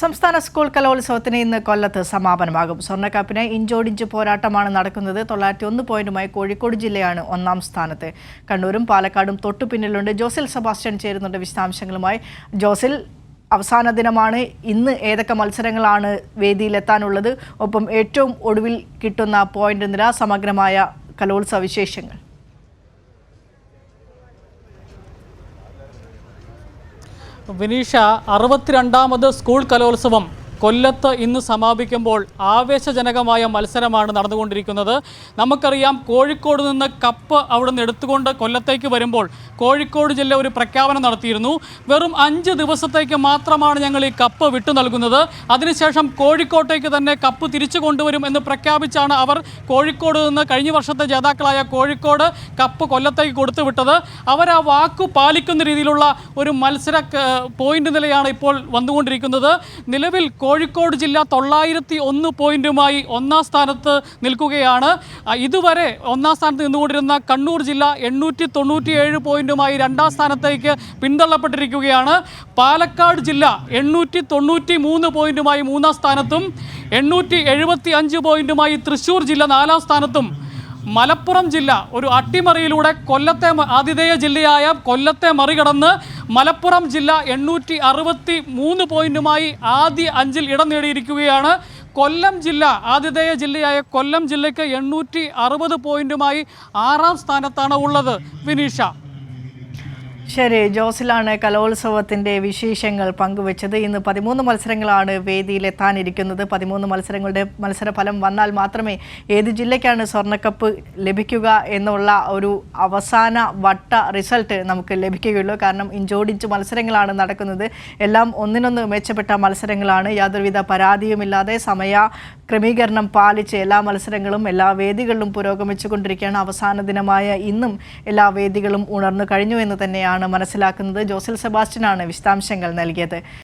സംസ്ഥാന സ്കൂൾ കലോത്സവത്തിന് ഇന്ന് കൊല്ലത്ത് സമാപനമാകും. സ്വർണ്ണക്കപ്പിന് ഇഞ്ചോടിഞ്ച് പോരാട്ടമാണ് നടക്കുന്നത്. 901 പോയിന്റുമായി കോഴിക്കോട് ജില്ലയാണ് ഒന്നാം സ്ഥാനത്ത്. കണ്ണൂരും പാലക്കാടും തൊട്ടു പിന്നിലുണ്ട്. ജോസിൽ സെബാസ്റ്റ്യൻ ചേരുന്നുണ്ട് വിശദാംശങ്ങളുമായി. ജോസിൽ, അവസാന ദിനമാണ് ഇന്ന്. ഏതൊക്കെ മത്സരങ്ങളാണ് വേദിയിലെത്താനുള്ളത്? ഒപ്പം ഏറ്റവും ഒടുവിൽ കിട്ടുന്ന പോയിന്റ് നില, സമഗ്രമായ കലോത്സവ വിശേഷങ്ങൾ. വിനീഷ, 62ാമത് സ്കൂൾ കലോത്സവം കൊല്ലത്ത് ഇന്ന് സമാപിക്കുമ്പോൾ ആവേശജനകമായ മത്സരമാണ് നടന്നുകൊണ്ടിരിക്കുന്നത്. നമുക്കറിയാം, കോഴിക്കോട് നിന്ന് കപ്പ് അവിടെ നിന്ന് എടുത്തുകൊണ്ട് കൊല്ലത്തേക്ക് വരുമ്പോൾ കോഴിക്കോട് ജില്ല ഒരു പ്രഖ്യാപനം നടത്തിയിരുന്നു. വെറും 5 ദിവസത്തേക്ക് മാത്രമാണ് ഞങ്ങൾ ഈ കപ്പ് വിട്ടു നൽകുന്നത്, അതിനുശേഷം കോഴിക്കോട്ടേക്ക് തന്നെ കപ്പ് തിരിച്ചു കൊണ്ടുവരും എന്ന് പ്രഖ്യാപിച്ചാണ് അവർ കോഴിക്കോട് നിന്ന് കഴിഞ്ഞ വർഷത്തെ ജേതാക്കളായ കോഴിക്കോട് കപ്പ് കൊല്ലത്തേക്ക് കൊടുത്തുവിട്ടത്. അവർ ആ വാക്കു പാലിക്കുന്ന രീതിയിലുള്ള ഒരു മത്സര പോയിന്റ് നിലയാണ് ഇപ്പോൾ വന്നുകൊണ്ടിരിക്കുന്നത്. നിലവിൽ കോഴിക്കോട് ജില്ല 901 പോയിന്റുമായി ഒന്നാം സ്ഥാനത്ത് നിൽക്കുകയാണ്. ഇതുവരെ ഒന്നാം സ്ഥാനത്ത് നിന്നുകൊണ്ടിരുന്ന കണ്ണൂർ ജില്ല 897 പോയിന്റുമായി രണ്ടാം സ്ഥാനത്തേക്ക് പിന്തള്ളപ്പെട്ടിരിക്കുകയാണ്. പാലക്കാട് ജില്ല 893 പോയിന്റുമായി മൂന്നാം സ്ഥാനത്തും 875 പോയിന്റുമായി തൃശ്ശൂർ ജില്ല 4ാം സ്ഥാനത്തും മലപ്പുറം ജില്ല ഒരു അട്ടിമറിയിലൂടെ ആതിഥേയ ജില്ലയായ കൊല്ലത്തെ മറികടന്ന് മലപ്പുറം ജില്ല 863 പോയിന്റുമായി ആദ്യ 5-ൽ ഇടം നേടിയിരിക്കുകയാണ്. കൊല്ലം ജില്ല, ആതിഥേയ ജില്ലയായ കൊല്ലം ജില്ലയ്ക്ക് 860 പോയിന്റുമായി 6ാം സ്ഥാനത്താണ് ഉള്ളത്. വിനീഷ. ശരി, ജോസിലാണ് കലോത്സവത്തിൻ്റെ വിശേഷങ്ങൾ പങ്കുവച്ചത്. ഇന്ന് 13 മത്സരങ്ങളാണ് വേദിയിലെത്താനിരിക്കുന്നത്. 13 മത്സരങ്ങളുടെ മത്സരഫലം വന്നാൽ മാത്രമേ ഏത് ജില്ലയ്ക്കാണ് സ്വർണ്ണക്കപ്പ് ലഭിക്കുക എന്നുള്ള ഒരു അവസാന വട്ട റിസൾട്ട് നമുക്ക് ലഭിക്കുകയുള്ളൂ. കാരണം ഇഞ്ചോടിഞ്ച് മത്സരങ്ങളാണ് നടക്കുന്നത്. എല്ലാം ഒന്നിനൊന്ന് മെച്ചപ്പെട്ട മത്സരങ്ങളാണ്. യാതൊരുവിധ പരാതിയുമില്ലാതെ സമയ ക്രമീകരണം പാലിച്ച് എല്ലാ മത്സരങ്ങളും എല്ലാ വേദികളിലും പുരോഗമിച്ചുകൊണ്ടിരിക്കുകയാണ്. അവസാന ദിനമായ ഇന്നും എല്ലാ വേദികളും ഉണർന്നു കഴിഞ്ഞു എന്ന് തന്നെയാണ് മനസ്സിലാക്കുന്നത്. ജോസിൽ സെബാസ്റ്റ്യനാണ് വിശദാംശങ്ങൾ നൽകിയത്.